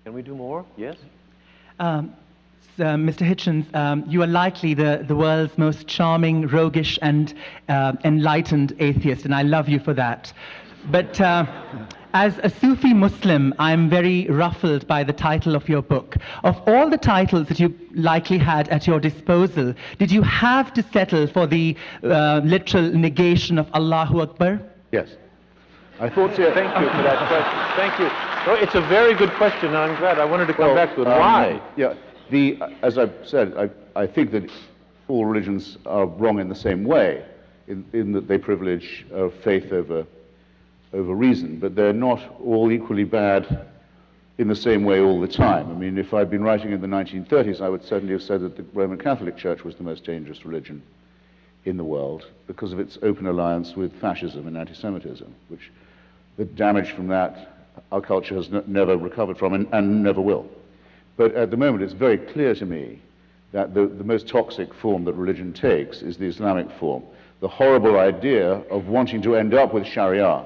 Can we do more? Yes? Mr. Hitchens, you are likely the world's most charming, roguish, and enlightened atheist, and I love you for that. But as a Sufi Muslim, I'm very ruffled by the title of your book. Of all the titles that you likely had at your disposal, did you have to settle for the literal negation of Allahu Akbar? Yes. I thought so. Thank you for that question. Thank you. No, it's a very good question, and I'm glad. I wanted to come back to it. Why? Yeah. As I've said, I think that all religions are wrong in the same way, in that they privilege faith over reason, but they're not all equally bad in the same way all the time. I mean, if I'd been writing in the 1930s, I would certainly have said that the Roman Catholic Church was the most dangerous religion in the world because of its open alliance with fascism and anti-Semitism, which the damage from that our culture has never recovered from and never will. But at the moment, it's very clear to me that the most toxic form that religion takes is the Islamic form. The horrible idea of wanting to end up with Sharia,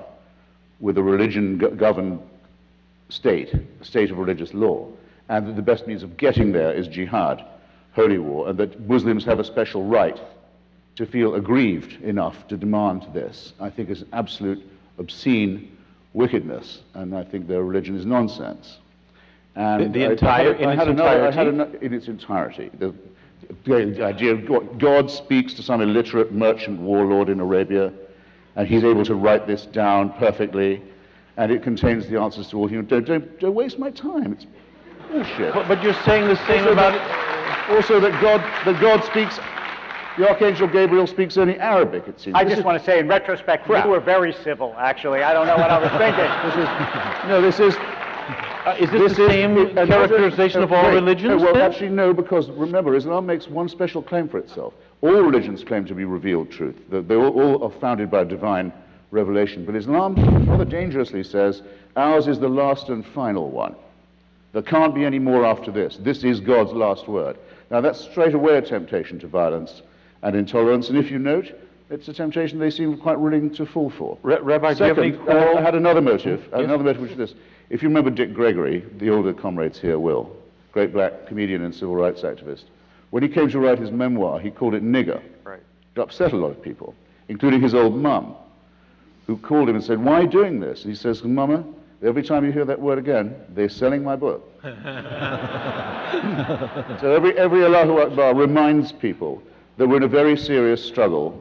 with a religion-governed state, a state of religious law, and that the best means of getting there is jihad, holy war, and that Muslims have a special right to feel aggrieved enough to demand this, I think is absolute obscene wickedness, and I think their religion is nonsense. And in its entirety. The idea of God speaks to some illiterate merchant warlord in Arabia, and he's able to write this down perfectly, and it contains the answers to all human. Don't waste my time. It's bullshit. But you're saying the same about it. Also, that God speaks. The Archangel Gabriel speaks only Arabic, it seems. I just want to say, in retrospect, you were very civil, actually. I don't know what I was thinking. This is the same characterization of all religions? Well, actually, no, because remember, Islam makes one special claim for itself. All religions claim to be revealed truth. They all are founded by divine revelation. But Islam rather dangerously says, ours is the last and final one. There can't be any more after this. This is God's last word. Now, that's straight away a temptation to violence and intolerance, and if you note, it's a temptation they seem quite willing to fall for. Rabbi, Second, do you have any I had another motive, which is this. If you remember Dick Gregory, the older comrades here will, great black comedian and civil rights activist, when he came to write his memoir, he called it nigger. Right. It upset a lot of people, including his old mum, who called him and said, "Why are you doing this?" And he says, "Mama, every time you hear that word again, they're selling my book." So every Allahu Akbar reminds people that we're in a very serious struggle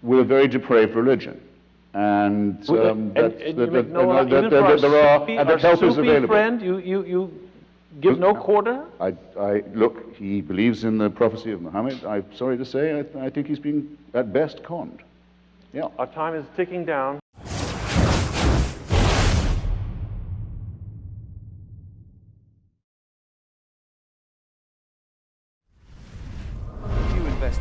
with a very depraved religion. And that there are helpers available. Friend, you give no quarter? Look, he believes in the prophecy of Muhammad. I'm sorry to say, I think he's being, at best, conned. Yeah. Our time is ticking down.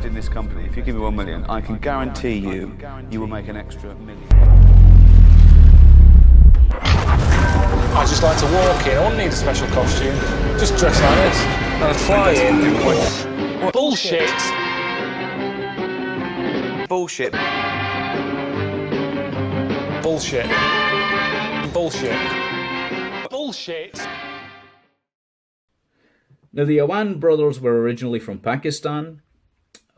In this company, if you give me 1 million, I can guarantee you will make an extra million. I just like to walk in. I wouldn't need a special costume. Just dress like this and I'd fly in. Bullshit. Bullshit. Bullshit. Bullshit. Bullshit. Now, the Awan brothers were originally from Pakistan.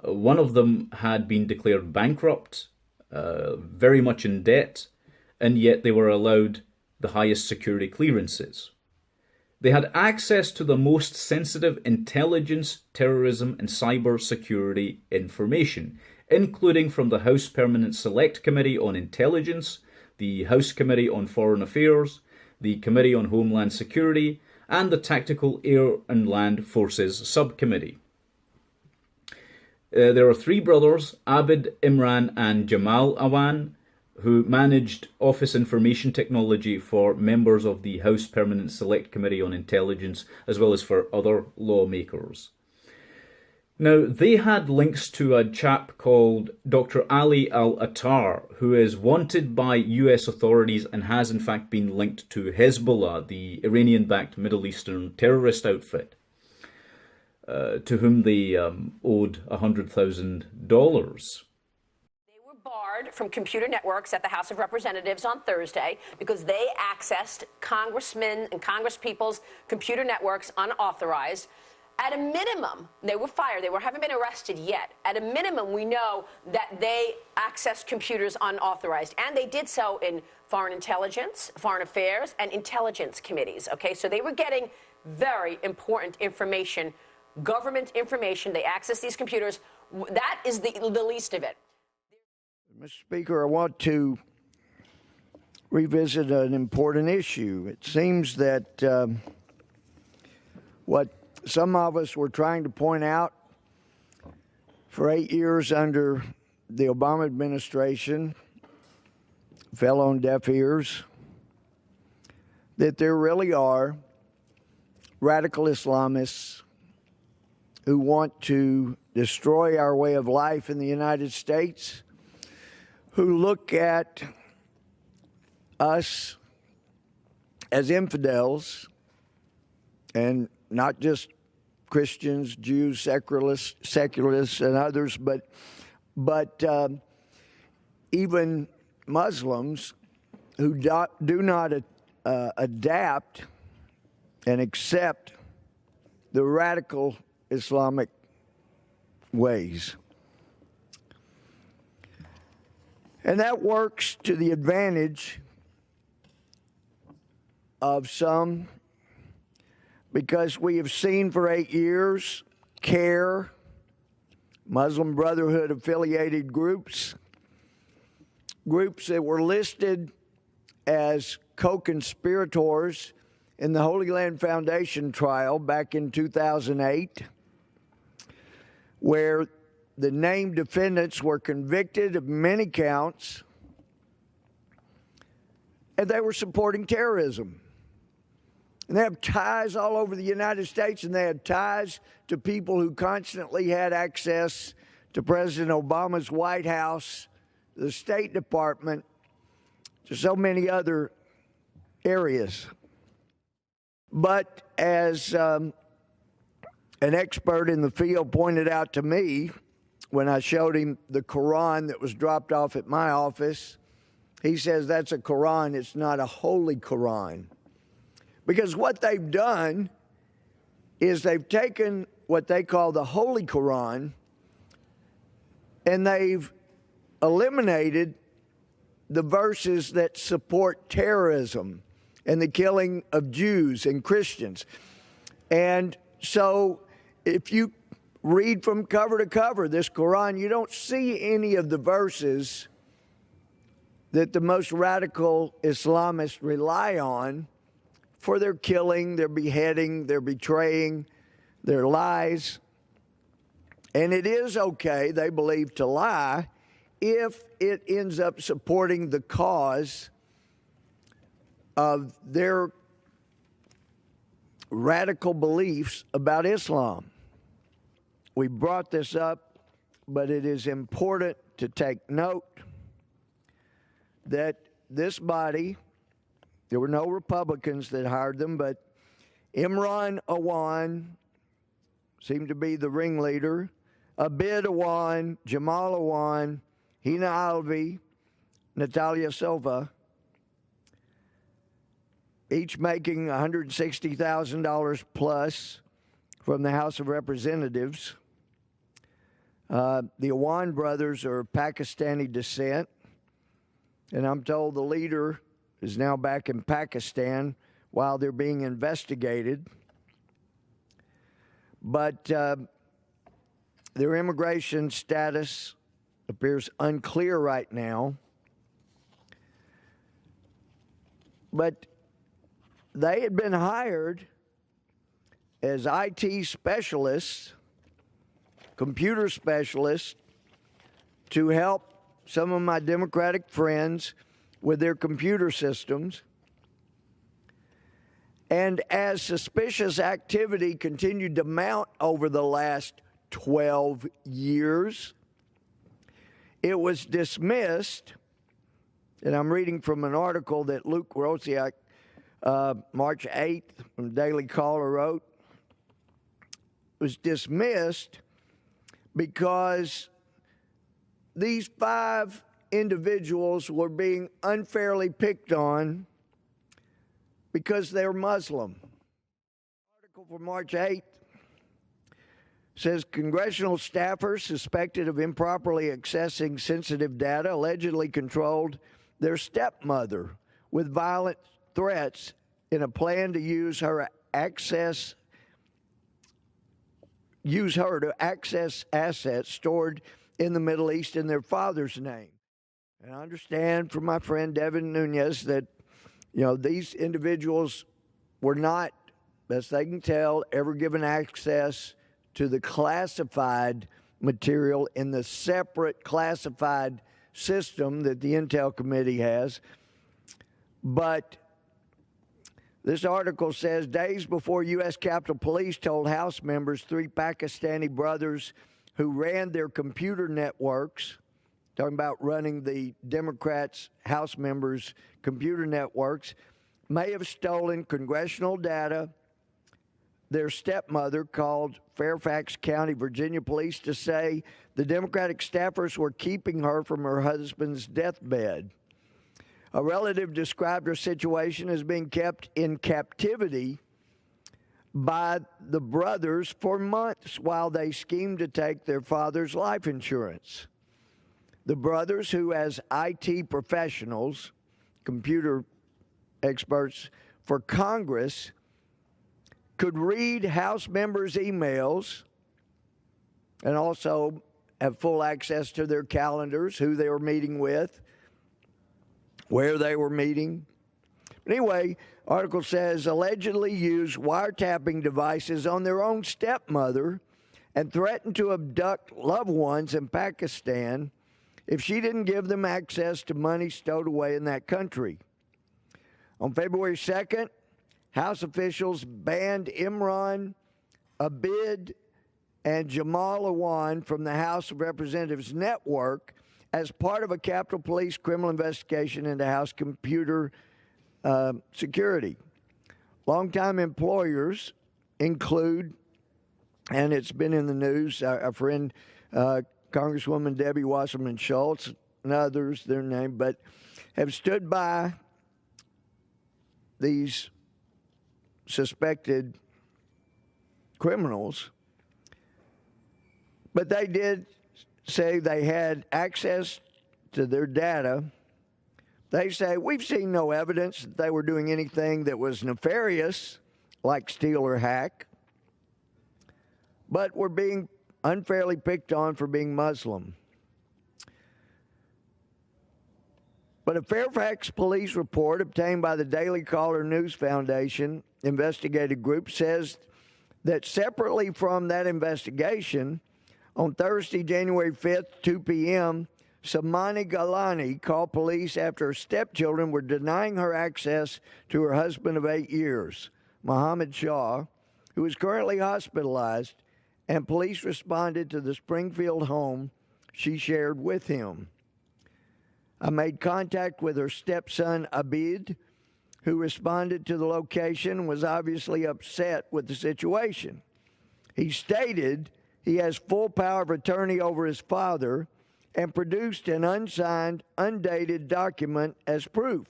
One of them had been declared bankrupt, very much in debt, and yet they were allowed the highest security clearances. They had access to the most sensitive intelligence, terrorism, and cyber security information, including from the House Permanent Select Committee on Intelligence, the House Committee on Foreign Affairs, the Committee on Homeland Security, and the Tactical Air and Land Forces Subcommittee. There are three brothers, Abid, Imran and Jamal Awan, who managed office information technology for members of the House Permanent Select Committee on Intelligence, as well as for other lawmakers. Now, they had links to a chap called Dr. Ali al-Attar, who is wanted by US authorities and has in fact been linked to Hezbollah, the Iranian-backed Middle Eastern terrorist outfit, to whom they owed $100,000. They were barred barred from computer networks at the House of Representatives on Thursday because they accessed congressmen and congresspeople's computer networks unauthorized. At a minimum, they were fired. They haven't been arrested yet. At a minimum, we know that they accessed computers unauthorized, and they did so in foreign intelligence, foreign affairs, and intelligence committees. Okay, so they were getting very important information, government information. They accessed these computers. That is the least of it. Mr. Speaker, I want to revisit an important issue. It seems that what some of us were trying to point out for 8 years under the Obama administration fell on deaf ears, that there really are radical Islamists who want to destroy our way of life in the United States, who look at us as infidels, and not just Christians, Jews, secularists, and others, but even Muslims who do not adapt and accept the radical Islamic ways. And that works to the advantage of some, because we have seen for 8 years CARE, Muslim Brotherhood affiliated groups that were listed as co-conspirators in the Holy Land Foundation trial back in 2008, where the named defendants were convicted of many counts, and they were supporting terrorism. And they have ties all over the United States, and they had ties to people who constantly had access to President Obama's White House, the State Department, to so many other areas. But as an expert in the field pointed out to me when I showed him the Quran that was dropped off at my office, he says that's a Quran, it's not a holy Quran. Because what they've done is they've taken what they call the Holy Quran and they've eliminated the verses that support terrorism and the killing of Jews and Christians. And so if you read from cover to cover this Quran, you don't see any of the verses that the most radical Islamists rely on for their killing, their beheading, their betraying, their lies. And it is okay, they believe, to lie if it ends up supporting the cause of their radical beliefs about Islam. We brought this up, but it is important to take note that this body, there were no Republicans that hired them, but Imran Awan seemed to be the ringleader, Abid Awan, Jamal Awan, Hina Alvi, Natalia Silva, each making $160,000 plus from the House of Representatives. The Awan brothers are of Pakistani descent, and I'm told the leader is now back in Pakistan while they're being investigated. But their immigration status appears unclear right now. But they had been hired as IT specialists, computer specialists, to help some of my Democratic friends with their computer systems. And as suspicious activity continued to mount over the last 12 years, it was dismissed, and I'm reading from an article that Luke Rosiak, March 8th, from Daily Caller wrote, was dismissed because these 5 individuals were being unfairly picked on because they're Muslim. Article from March 8th says congressional staffers suspected of improperly accessing sensitive data allegedly controlled their stepmother with violent threats in a plan to use her to access assets stored in the Middle East in their father's name. And I understand from my friend Devin Nunes that, these individuals were not, best they can tell, ever given access to the classified material in the separate classified system that the Intel Committee has. But this article says days before U.S. Capitol Police told House members 3 Pakistani brothers who ran their computer networks, talking about running the Democrats' House members' computer networks, may have stolen congressional data. Their stepmother called Fairfax County, Virginia police to say the Democratic staffers were keeping her from her husband's deathbed. A relative described her situation as being kept in captivity by the brothers for months while they schemed to take their father's life insurance. The brothers, who as IT professionals, computer experts for Congress, could read House members' emails and also have full access to their calendars, who they were meeting with, where they were meeting. Anyway, article says allegedly used wiretapping devices on their own stepmother and threatened to abduct loved ones in Pakistan if she didn't give them access to money stowed away in that country. On February 2nd, House officials banned Imran Abid and Jamal Awan from the House of Representatives network as part of a Capitol Police criminal investigation into House computer security. Longtime employers include, and it's been in the news, our friend Congresswoman Debbie Wasserman Schultz and others, their name, but have stood by these suspected criminals, but they did say they had access to their data. They say, we've seen no evidence that they were doing anything that was nefarious, like steal or hack, but were being unfairly picked on for being Muslim. But a Fairfax police report obtained by the Daily Caller News Foundation investigative group says that separately from that investigation, on Thursday, January 5th, 2 p.m., Samani Galani called police after her stepchildren were denying her access to her husband of 8 years, Mohammed Shah, who is currently hospitalized, and police responded to the Springfield home she shared with him. I made contact with her stepson, Abid, who responded to the location and was obviously upset with the situation. He stated he has full power of attorney over his father and produced an unsigned, undated document as proof,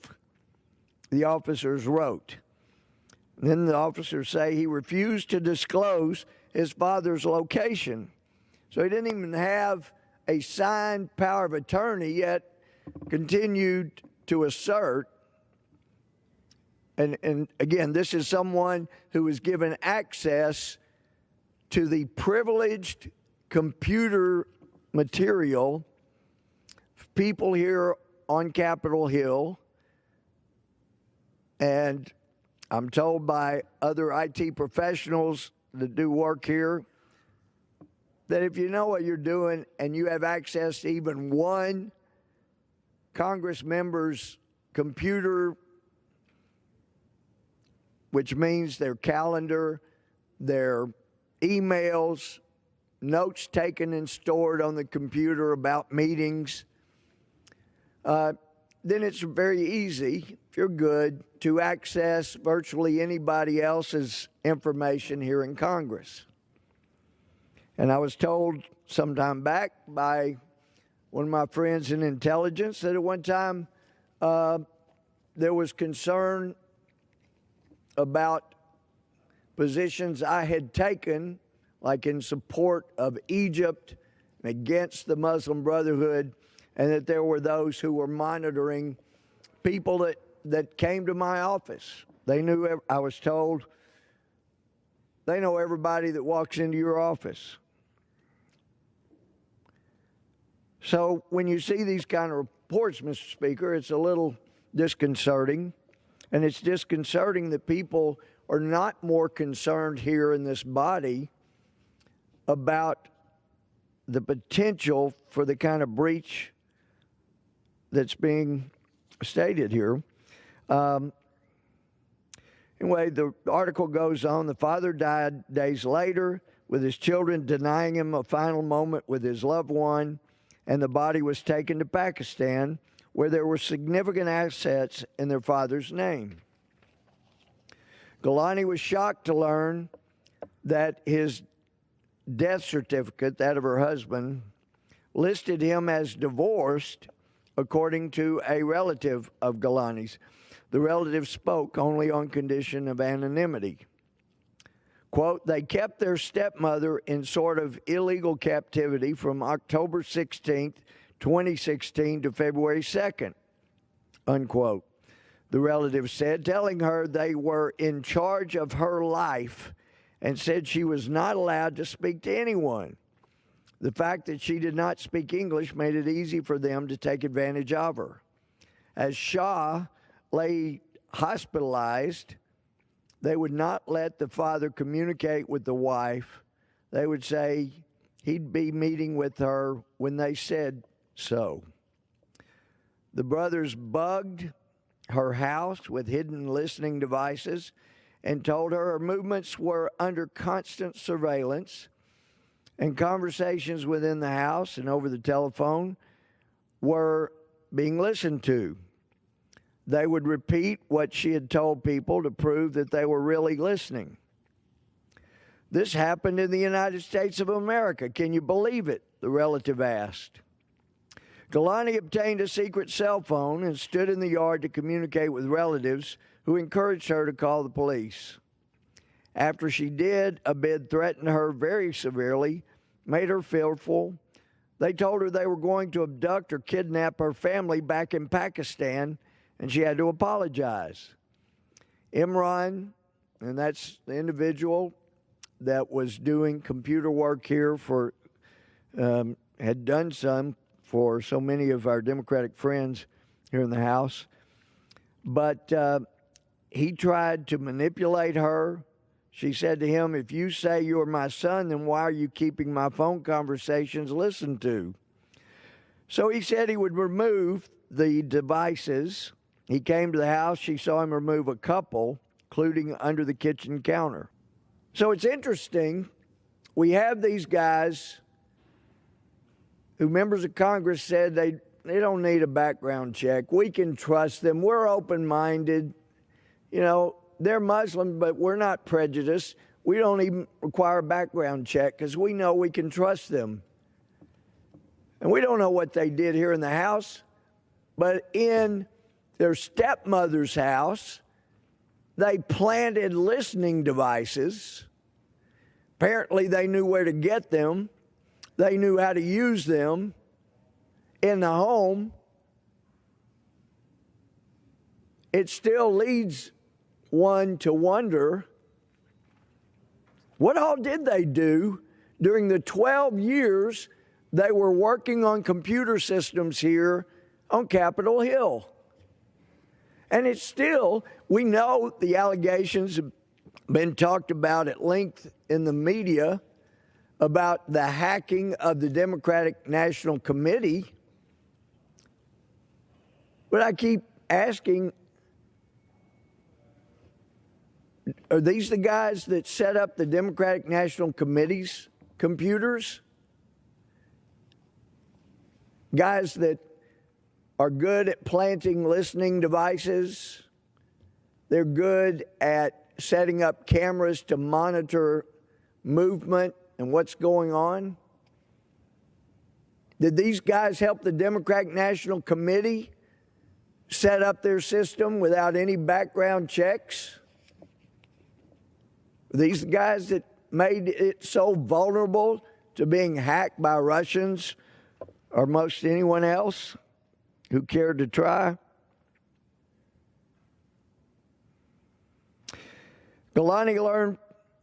the officers wrote. And then the officers say he refused to disclose his father's location. So he didn't even have a signed power of attorney, yet continued to assert. And again, this is someone who was given access to the privileged computer material, people here on Capitol Hill, and I'm told by other IT professionals that do work here that if you know what you're doing and you have access to even one Congress member's computer, which means their calendar, their emails, notes taken and stored on the computer about meetings, then it's very easy, if you're good, to access virtually anybody else's information here in Congress. And I was told some time back by one of my friends in intelligence, that at one time there was concern about positions I had taken, like in support of Egypt and against the Muslim Brotherhood, and that there were those who were monitoring people that came to my office. They knew, I was told, they know everybody that walks into your office. So when you see these kind of reports, Mr. Speaker, it's a little disconcerting. And it's disconcerting that people are not more concerned here in this body about the potential for the kind of breach that's being stated here. Anyway, the article goes on. The father died days later, with his children denying him a final moment with his loved one, and the body was taken to Pakistan, where there were significant assets in their father's name. Gilani was shocked to learn that his death certificate, that of her husband, listed him as divorced, according to a relative of Gilani's. The relative spoke only on condition of anonymity. Quote, they kept their stepmother in sort of illegal captivity from October 16th, 2016 to February 2nd, unquote. The relative said, telling her they were in charge of her life and said she was not allowed to speak to anyone. The fact that she did not speak English made it easy for them to take advantage of her. As Shah lay hospitalized, they would not let the father communicate with the wife. They would say he'd be meeting with her when they said so. The brothers bugged her house with hidden listening devices and told her her movements were under constant surveillance, and conversations within the house and over the telephone were being listened to. They would repeat what she had told people to prove that they were really listening. This happened in the United States of America. Can you believe it? The relative asked. Gilani obtained a secret cell phone and stood in the yard to communicate with relatives who encouraged her to call the police. After she did, Abid threatened her very severely, made her fearful. They told her they were going to abduct or kidnap her family back in Pakistan, and she had to apologize. Imran, and that's the individual that was doing computer work here for, had done some for so many of our Democratic friends here in the House. But he tried to manipulate her. She said to him, if you say you're my son, then why are you keeping my phone conversations listened to? So he said he would remove the devices. He came to the house. She saw him remove a couple, including under the kitchen counter. So it's interesting. We have these guys who members of Congress said they don't need a background check. We can trust them. We're open-minded. You know, they're Muslim, but we're not prejudiced. We don't even require a background check because we know we can trust them. And we don't know what they did here in the House, but in their stepmother's house, they planted listening devices. Apparently, they knew where to get them. They knew how to use them in the home. It still leads one to wonder, what all did they do during the 12 years they were working on computer systems here on Capitol Hill? And it's still, we know the allegations have been talked about at length in the media about the hacking of the Democratic National Committee. But I keep asking, are these the guys that set up the Democratic National Committee's computers? Guys that are good at planting listening devices. They're good at setting up cameras to monitor movement and what's going on. Did these guys help the Democratic National Committee set up their system without any background checks? These guys that made it so vulnerable to being hacked by Russians or most anyone else who cared to try? Galani learned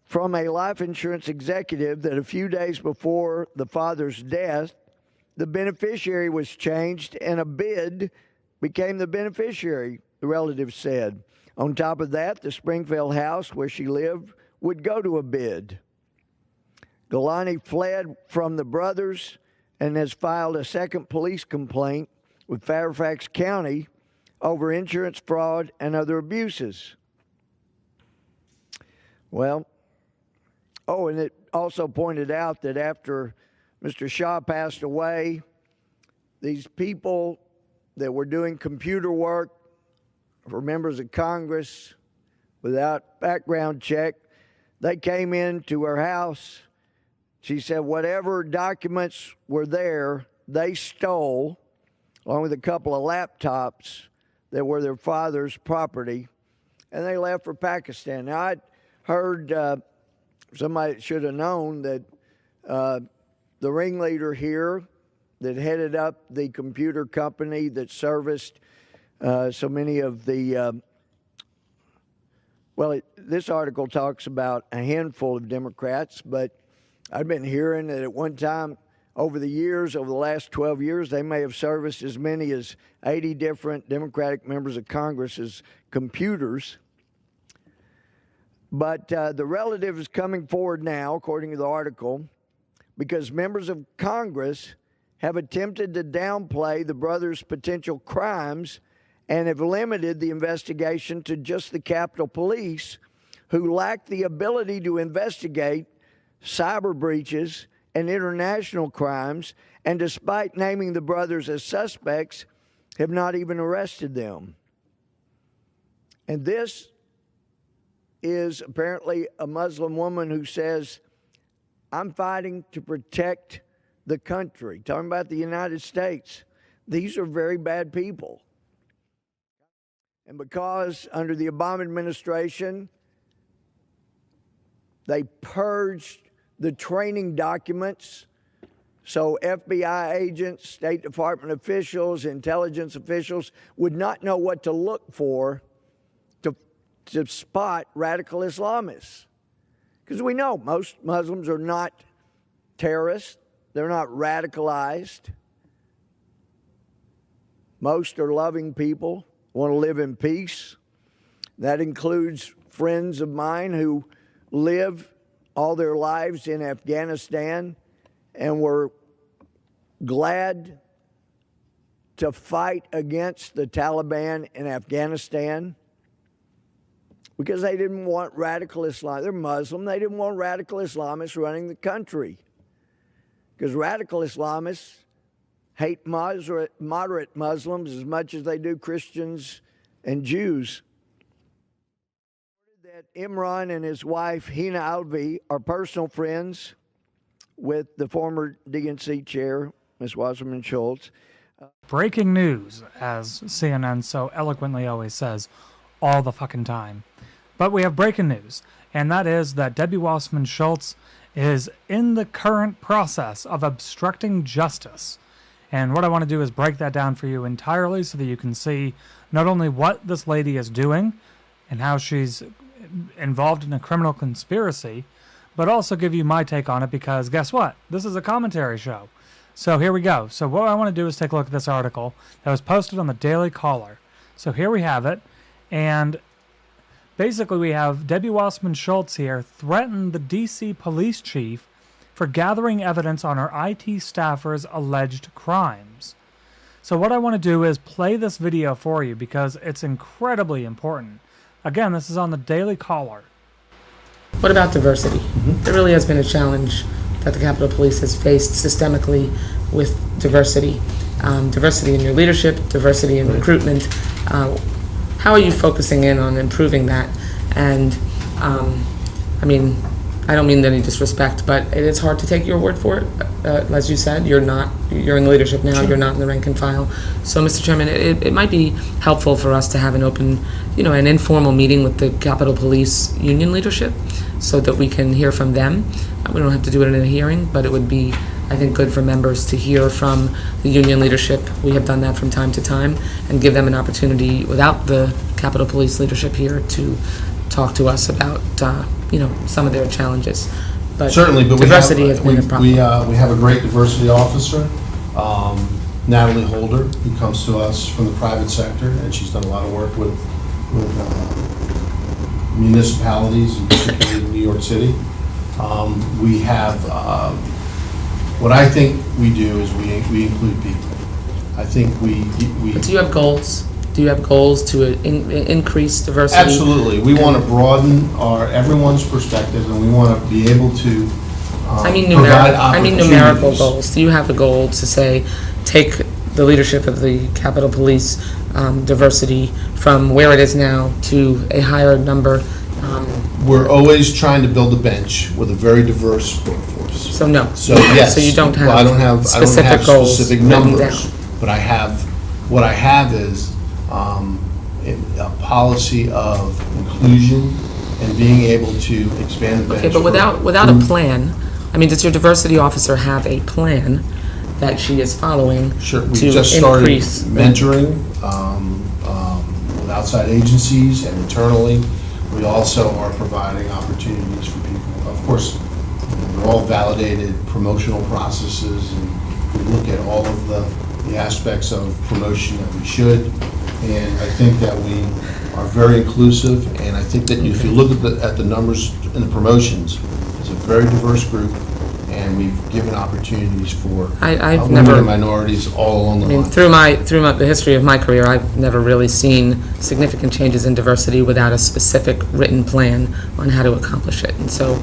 from a life insurance executive that a few days before the father's death, the beneficiary was changed and a bid became the beneficiary, the relative said. On top of that, the Springfield house where she lived would go to a bid. Galani fled from the brothers and has filed a second police complaint with Fairfax County over insurance fraud and other abuses. Well, and it also pointed out that after Mr. Shaw passed away, these people that were doing computer work for members of Congress without background check, they came into her house. She said whatever documents were there, they stole, along with a couple of laptops that were their father's property, and they left for Pakistan. Now, I'd heard somebody should have known that the ringleader here that headed up the computer company that serviced so many of the, this article talks about a handful of Democrats, but I've been hearing that at one time over the years, over the last 12 years, they may have serviced as many as 80 different Democratic members of Congress's computers. But the relative is coming forward now, according to the article, because members of Congress have attempted to downplay the brothers' potential crimes and have limited the investigation to just the Capitol Police, who lack the ability to investigate cyber breaches and international crimes, and despite naming the brothers as suspects, have not even arrested them. And this is apparently a Muslim woman who says, I'm fighting to protect the country. Talking about the United States. These are very bad people. And because under the Obama administration, they purged the training documents, so FBI agents, State Department officials, intelligence officials would not know what to look for to spot radical Islamists. Because we know most Muslims are not terrorists. They're not radicalized. Most are loving people, want to live in peace. That includes friends of mine who live all their lives in Afghanistan and were glad to fight against the Taliban in Afghanistan because they didn't want radical Islam. They're Muslim. They didn't want radical Islamists running the country because radical Islamists hate moderate Muslims as much as they do Christians and Jews. That Imran and his wife, Hina Alvi, are personal friends with the former DNC chair, Ms. Wasserman Schultz. Breaking news, as CNN so eloquently always says, all the fucking time. But we have breaking news, and that is that Debbie Wasserman Schultz is in the current process of obstructing justice. And what I want to do is break that down for you entirely so that you can see not only what this lady is doing and how she's involved in a criminal conspiracy, but also give you my take on it because guess what? This is a commentary show. So here we go. So what I want to do is take a look at this article that was posted on the Daily Caller. So here we have it. And basically we have Debbie Wasserman Schultz here threaten the D.C. police chief for gathering evidence on her IT staffer's alleged crimes. So what I want to do is play this video for you because it's incredibly important. Again, this is on the Daily Caller. What about diversity? There really has been a challenge that the Capitol Police has faced systemically with diversity. Diversity in your leadership, diversity in recruitment. How are you focusing in on improving that? And, I don't mean any disrespect, but it is hard to take your word for it. As you said, you're in the leadership now, you're not in the rank and file. So, Mr. Chairman, it might be helpful for us to have an open, an informal meeting with the Capitol Police Union leadership so that we can hear from them. We don't have to do it in a hearing, but it would be, I think, good for members to hear from the union leadership. We have done that from time to time, and give them an opportunity without the Capitol Police leadership here to talk to us about, some of their challenges. But certainly, but diversity has been a problem. We have a great diversity officer, Natalie Holder, who comes to us from the private sector, and she's done a lot of work with municipalities, and particularly in New York City. We have, what I think we do is we include people. I think we. But do you have goals? Do you have goals to increase diversity? Absolutely. We want to broaden everyone's perspective, and we want to be able to provide opportunities. Numerical goals. Do you have a goal to say, take the leadership of the Capitol Police diversity from where it is now to a higher number? We're always trying to build a bench with a very diverse workforce. So no. So yes. So you don't have. Well, I don't have specific numbers, but what I have is a policy of inclusion and being able to expand the bench. Okay, but without a plan, does your diversity officer have a plan that she is following? Sure, we to just started increase mentoring with outside agencies and internally. We also are providing opportunities for people. Of course, they're all validated promotional processes, and we look at all of the aspects of promotion that we should. And I think that we are very inclusive, and I think that if you look at the numbers in the promotions, it's a very diverse group, and we've given opportunities for women and minorities all along the line. Through the history of my career, I've never really seen significant changes in diversity without a specific written plan on how to accomplish it. And so,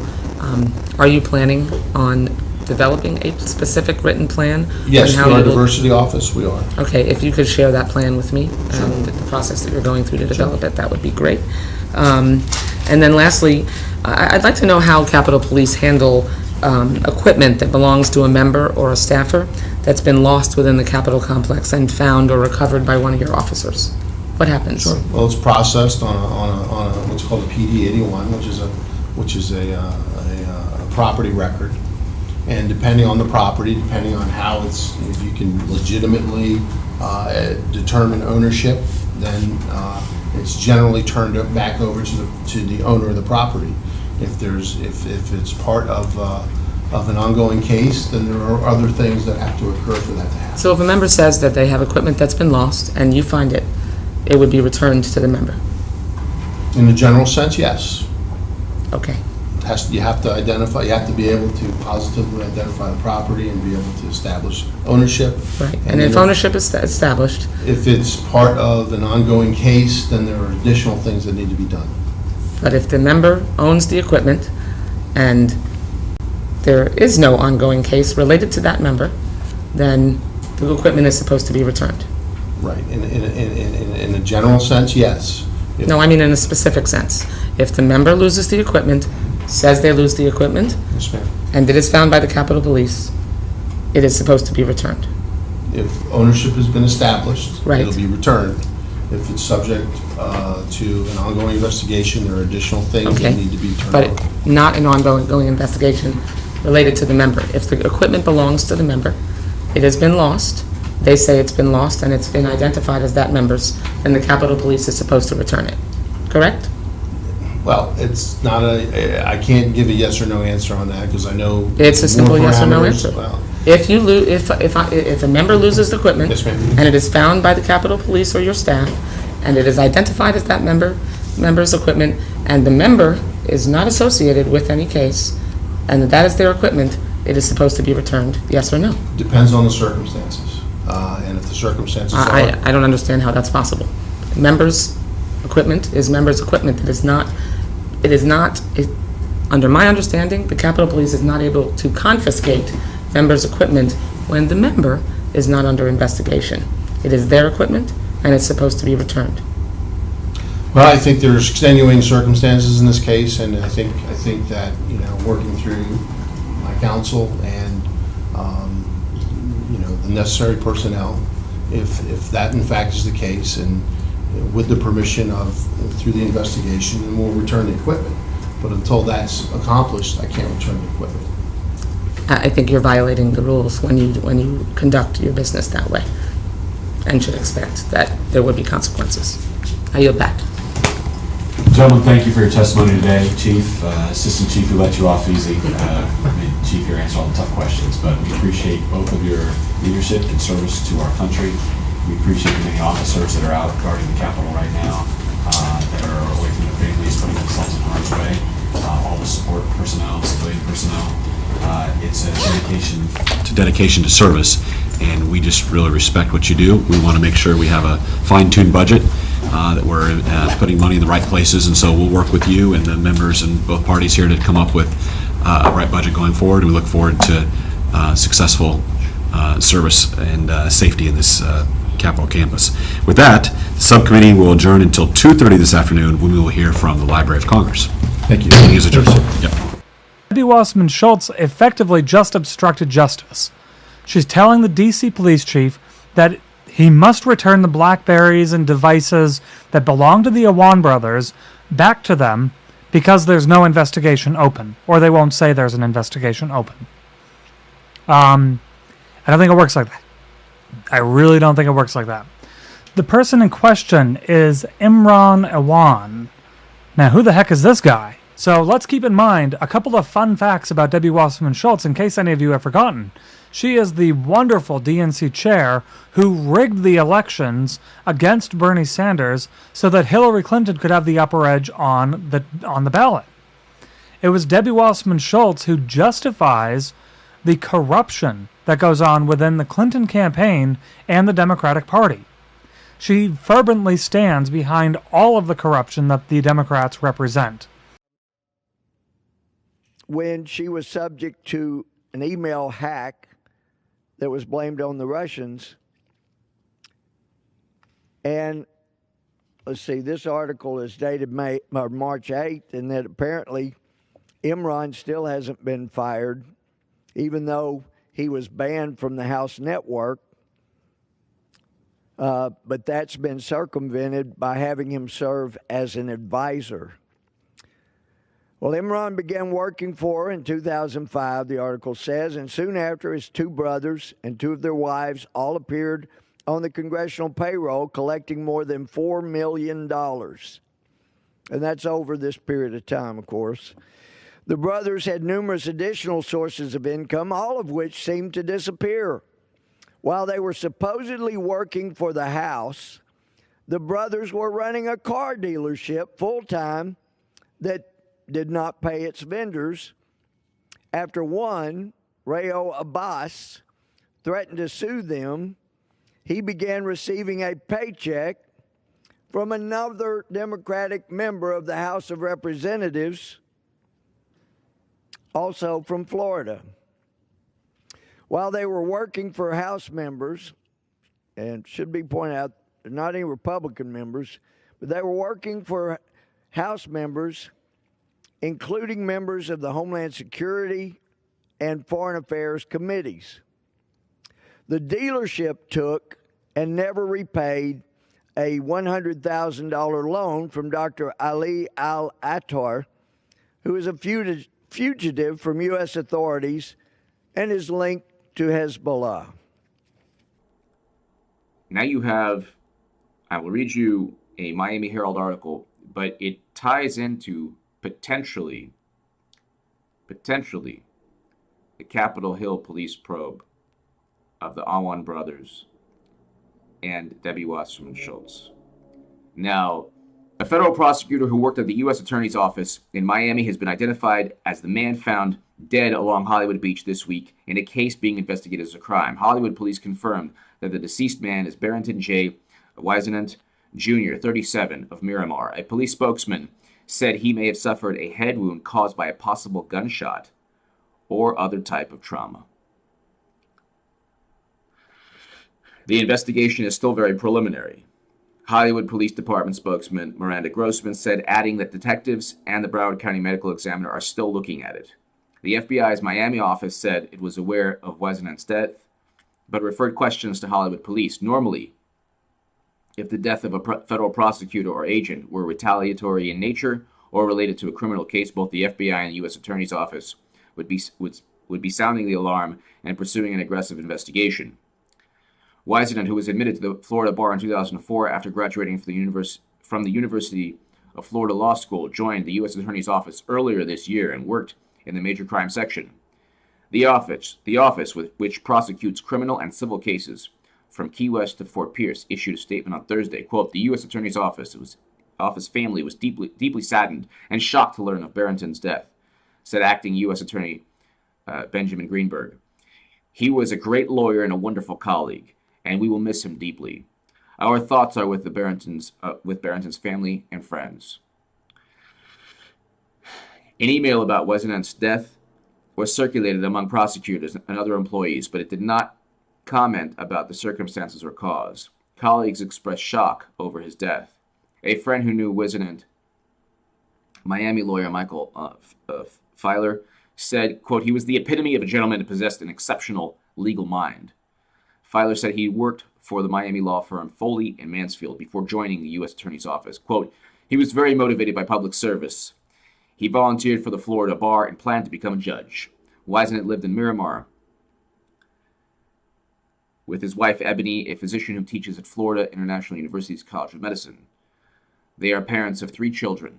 are you planning on developing a specific written plan? Yes, through our diversity office, we are. Okay, if you could share that plan with me, and the process that you're going through to develop it, that would be great. And then lastly, I'd like to know how Capitol Police handle equipment that belongs to a member or a staffer that's been lost within the Capitol complex and found or recovered by one of your officers. What happens? Sure. Well, it's processed on what's called a PD 81, which is a property record. And depending on the property, depending on how if you can legitimately determine ownership, then it's generally turned back over to the owner of the property. If it's part of an ongoing case, then there are other things that have to occur for that to happen. So if a member says that they have equipment that's been lost and you find it, it would be returned to the member? In the general sense, yes. Okay. You have to identify, you have to be able to positively identify the property and be able to establish ownership. Right, and if ownership is established? If it's part of an ongoing case, then there are additional things that need to be done. But if the member owns the equipment and there is no ongoing case related to that member, then the equipment is supposed to be returned. Right, in a general sense, yes. No, I mean in a specific sense. If the member loses the equipment, says they lose the equipment, Yes, ma'am. and it is found by the Capitol Police, it is supposed to be returned. If ownership has been established, Right. it'll be returned. If it's subject to an ongoing investigation, there are additional things Okay. that need to be turned But over. not an ongoing investigation related to the member. If the equipment belongs to the member, it has been lost, they say it's been lost and it's been identified as that member's, then the Capitol Police is supposed to return it. Correct? Well, it's not I can't give a yes or no answer on that because I know. It's a simple more yes or no parameters. answer. Well, If a member loses the equipment, Yes, ma'am. and it is found by the Capitol Police or your staff, and it is identified as that member's equipment, and the member is not associated with any case, and that is their equipment, it is supposed to be returned, yes or no? Depends on the circumstances. And if the circumstances are. I don't understand how that's possible. Members' equipment is members' equipment. Under my understanding, the Capitol Police is not able to confiscate members' equipment when the member is not under investigation. It is their equipment, and it's supposed to be returned. Well, I think there's extenuating circumstances in this case, and I think that, you know, working through my counsel and you know, the necessary personnel, if that in fact is the case, and with the permission of through the investigation, then we'll return the equipment. But until that's accomplished, I can't return the equipment. I think you're violating the rules when you conduct your business that way, and should expect that there would be consequences. I yield back. Gentlemen, thank you for your testimony today. Chief, Assistant Chief, we let you off easy. Chief here answered all the tough questions, but we appreciate both of your leadership and service to our country. We appreciate the many officers that are out guarding the Capitol right now, that are away from their families, putting themselves in harm's way, all the support personnel, civilian personnel. It's a dedication to service, and we just really respect what you do. We want to make sure we have a fine-tuned budget, that we're putting money in the right places, and so we'll work with you and the members in both parties here to come up with a right budget going forward. We look forward to successful service and safety in this Capitol campus. With that, the subcommittee will adjourn until 2:30 this afternoon, when we will hear from the Library of Congress. Thank you. The meeting is adjourned. Yep. Debbie Wasserman Schultz effectively just obstructed justice. She's telling the D.C. police chief that he must return the BlackBerries and devices that belong to the Awan Brothers back to them because there's no investigation open, or they won't say there's an investigation open. I don't think it works like that. I really don't think it works like that. The person in question is Imran Awan. Now, who the heck is this guy? So let's keep in mind a couple of fun facts about Debbie Wasserman Schultz in case any of you have forgotten. She is the wonderful DNC chair who rigged the elections against Bernie Sanders so that Hillary Clinton could have the upper edge on the ballot. It was Debbie Wasserman Schultz who justifies the corruption that goes on within the Clinton campaign and the Democratic Party. She fervently stands behind all of the corruption that the Democrats represent. When she was subject to an email hack that was blamed on the Russians. And let's see, this article is dated March 8th, and that apparently Imran still hasn't been fired, even though he was banned from the House network. But that's been circumvented by having him serve as an advisor. Well, Imran began working for her in 2005, the article says, and soon after his two brothers and two of their wives all appeared on the congressional payroll, collecting more than $4 million. And that's over this period of time, of course. The brothers had numerous additional sources of income, all of which seemed to disappear. While they were supposedly working for the House, the brothers were running a car dealership full-time that did not pay its vendors after one, Rayo Abbas, threatened to sue them. He began receiving a paycheck from another Democratic member of the House of Representatives, also from Florida. While they were working for House members, and should be pointed out, they're not any Republican members, but they were working for House members, including members of the Homeland Security and Foreign Affairs committees. The dealership took and never repaid a $100,000 loan from Dr. Ali Al-Attar, who is a fugitive from U.S. authorities and is linked to Hezbollah. Now you have, I will read you a Miami Herald article, but it ties into potentially the Capitol Hill police probe of the Awan Brothers and Debbie Wasserman Schultz. Now, a federal prosecutor who worked at the U.S. Attorney's Office in Miami has been identified as the man found dead along Hollywood Beach this week in a case being investigated as a crime. Hollywood police confirmed that the deceased man is Barrington J. Wisenant Jr., 37, of Miramar. A police spokesman said he may have suffered a head wound caused by a possible gunshot or other type of trauma. The investigation is still very preliminary, Hollywood Police Department spokesman Miranda Grossman said, adding that detectives and the Broward County Medical Examiner are still looking at it. The FBI's Miami office said it was aware of Wasserman's death, but referred questions to Hollywood police. Normally, if the death of a federal prosecutor or agent were retaliatory in nature or related to a criminal case, both the FBI and the U.S. Attorney's Office would be sounding the alarm and pursuing an aggressive investigation. Wasserman, who was admitted to the Florida bar in 2004 after graduating from the University of Florida Law School, joined the U.S. Attorney's Office earlier this year and worked in the major crime section. The office, which prosecutes criminal and civil cases from Key West to Fort Pierce, issued a statement on Thursday. Quote, the U.S. Attorney's Office family was deeply saddened and shocked to learn of Barrington's death, said acting U.S. Attorney Benjamin Greenberg. He was a great lawyer and a wonderful colleague, and we will miss him deeply. Our thoughts are with Barrington's family and friends. An email about Wasserman's death was circulated among prosecutors and other employees, but it did not comment about the circumstances or cause. Colleagues expressed shock over his death. A friend who knew Wasserman, Miami lawyer Michael Filer, said, quote, he was the epitome of a gentleman who possessed an exceptional legal mind. Filer said he worked for the Miami law firm Foley and Mansfield before joining the U.S. Attorney's Office. Quote, he was very motivated by public service. He volunteered for the Florida bar and planned to become a judge. Wasserman lived in Miramar with his wife Ebony, a physician who teaches at Florida International University's College of Medicine. They are parents of 3 children.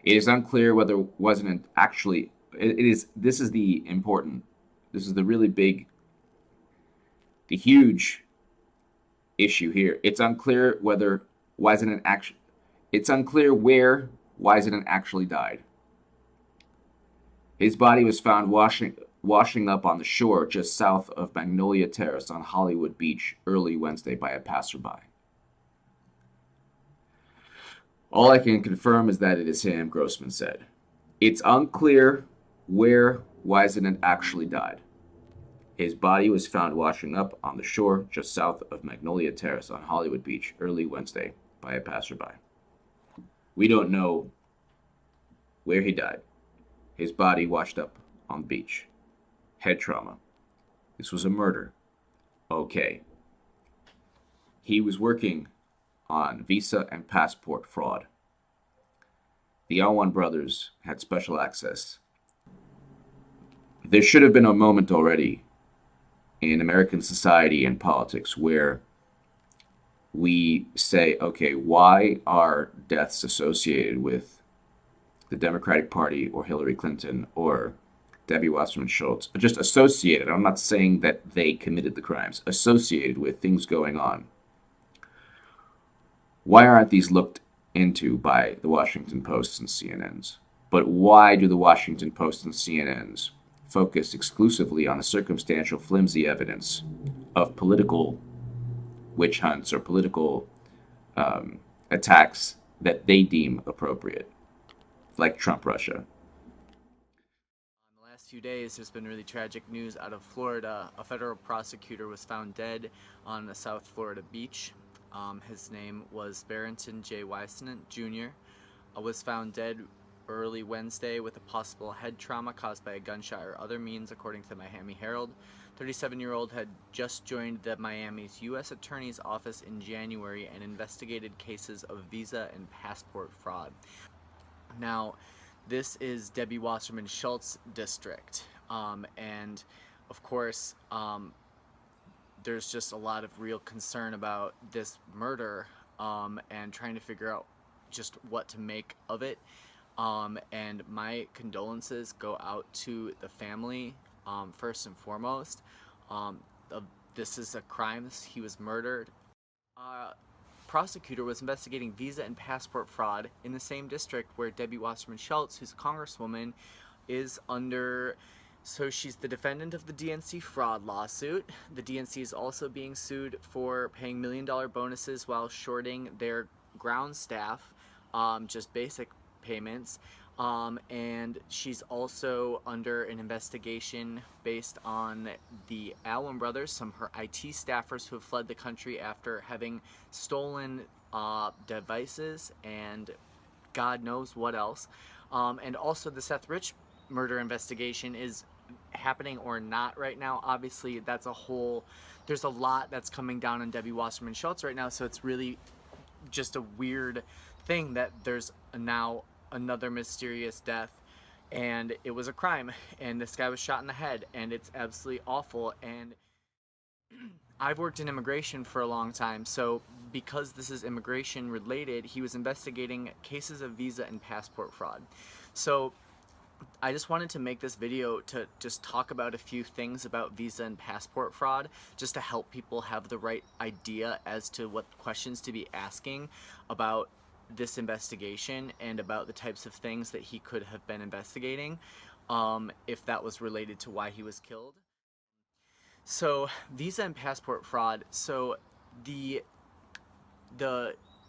It is unclear whether Wasserman actually... This is the really big, the huge issue here. It's unclear whether Wasserman actually... It's unclear where Wasserman actually died. His body was found washing up on the shore just south of Magnolia Terrace on Hollywood Beach early Wednesday by a passerby. All I can confirm is that it is him, Grossman said. It's unclear where Wasserman actually died. His body was found washing up on the shore just south of Magnolia Terrace on Hollywood Beach early Wednesday by a passerby. We don't know where he died. His body washed up on the beach. Head trauma. This was a murder. Okay. He was working on visa and passport fraud. The Awan Brothers had special access. There should have been a moment already in American society and politics where we say, okay, why are deaths associated with the Democratic Party or Hillary Clinton or Debbie Wasserman Schultz? Just associated. I'm not saying that they committed the crimes. Associated with things going on. Why aren't these looked into by the Washington Post and CNNs? But why do the Washington Post and CNNs focus exclusively on the circumstantial, flimsy evidence of political witch hunts or political attacks that they deem appropriate, like Trump Russia? In the last few days, there's been really tragic news out of Florida. A federal prosecutor was found dead on a South Florida beach. His name was Barrington J. Wasserman Jr. Was found dead early Wednesday with a possible head trauma caused by a gunshot or other means, according to the Miami Herald. 37-year-old had just joined the Miami's U.S. Attorney's Office in January and investigated cases of visa and passport fraud. Now, this is Debbie Wasserman Schultz district, and of course, there's just a lot of real concern about this murder and trying to figure out just what to make of it. And my condolences go out to the family, first and foremost. This is a crime. He was murdered. Prosecutor was investigating visa and passport fraud in the same district where Debbie Wasserman Schultz, who's a congresswoman, is under... So she's the defendant of the DNC fraud lawsuit. The DNC is also being sued for paying $1 million bonuses while shorting their ground staff, just basic payments. And she's also under an investigation based on the Awan Brothers, some of her IT staffers who have fled the country after having stolen devices and God knows what else. And also the Seth Rich murder investigation is happening or not right now. Obviously, that's a whole, there's a lot that's coming down on Debbie Wasserman Schultz right now, so it's really just a weird thing that there's now another mysterious death, and it was a crime, and this guy was shot in the head, and it's absolutely awful. And I've worked in immigration for a long time, so because this is immigration related, he was investigating cases of visa and passport fraud. So I just wanted to make this video to just talk about a few things about visa and passport fraud, just to help people have the right idea as to what questions to be asking about this investigation and about the types of things that he could have been investigating, if that was related to why he was killed. So visa and passport fraud. So the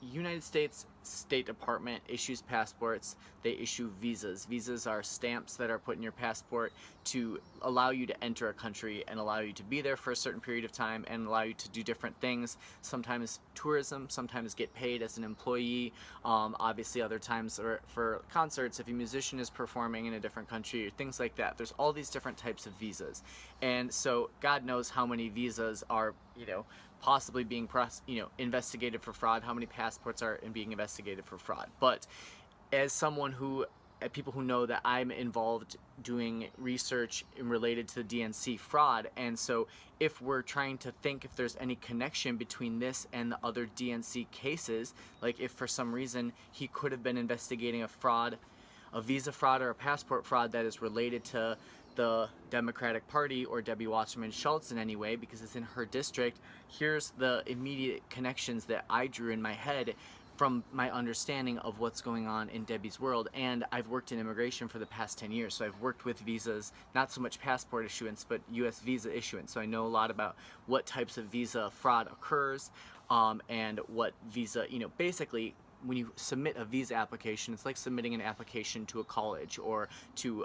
United States State Department issues passports, they issue visas. Visas are stamps that are put in your passport to allow you to enter a country and allow you to be there for a certain period of time and allow you to do different things. Sometimes tourism, sometimes get paid as an employee. Obviously other times for concerts, if a musician is performing in a different country or things like that. There's all these different types of visas. And so God knows how many visas are, possibly being investigated for fraud, how many passports are being investigated for fraud. But as someone people who know that I'm involved doing research related to the DNC fraud, and so if we're trying to think if there's any connection between this and the other DNC cases, like if for some reason he could have been investigating a visa fraud or a passport fraud that is related to the Democratic Party or Debbie Wasserman Schultz in any way, because it's in her district, here's the immediate connections that I drew in my head from my understanding of what's going on in Debbie's world. And I've worked in immigration for the past 10 years, so I've worked with visas, not so much passport issuance, but US visa issuance. So I know a lot about what types of visa fraud occurs, and what visa, basically, when you submit a visa application, it's like submitting an application to a college or to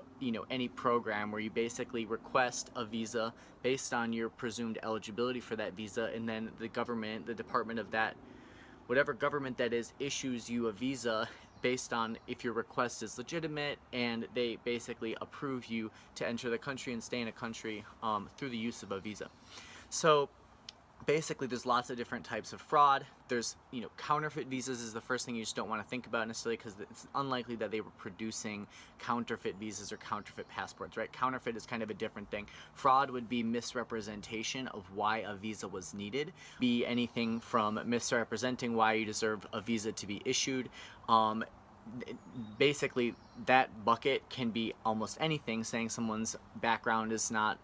any program where you basically request a visa based on your presumed eligibility for that visa, and then the government, the department of that, whatever government that is, issues you a visa based on if your request is legitimate, and they basically approve you to enter the country and stay in a country through the use of a visa. So basically there's lots of different types of fraud. There's counterfeit visas is the first thing you just don't want to think about necessarily, because it's unlikely that they were producing counterfeit visas or counterfeit passports, right? Counterfeit is kind of a different thing. Fraud would be misrepresentation of why a visa was needed, be anything from misrepresenting why you deserve a visa to be issued. Basically that bucket can be almost anything, saying someone's background is not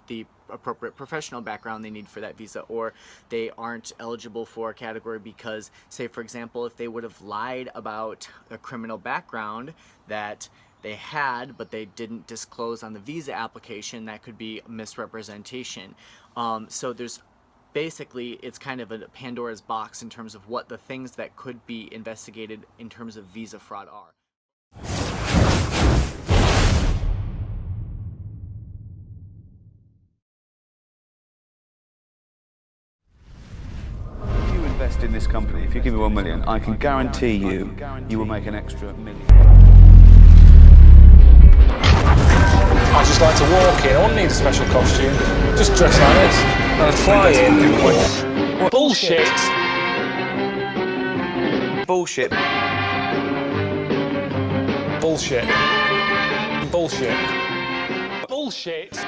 the appropriate professional background they need for that visa, or they aren't eligible for a category because, say for example, if they would have lied about a criminal background that they had but they didn't disclose on the visa application, that could be misrepresentation. So there's basically, it's kind of a Pandora's box in terms of what the things that could be investigated in terms of visa fraud are. Invest in this company. If you give me $1 million, I can guarantee you will make an extra $1 million. I just like to walk in. I wouldn't need a special costume. Just dress like this, and I'd fly in. Bullshit. Bullshit. Bullshit. Bullshit. Bullshit.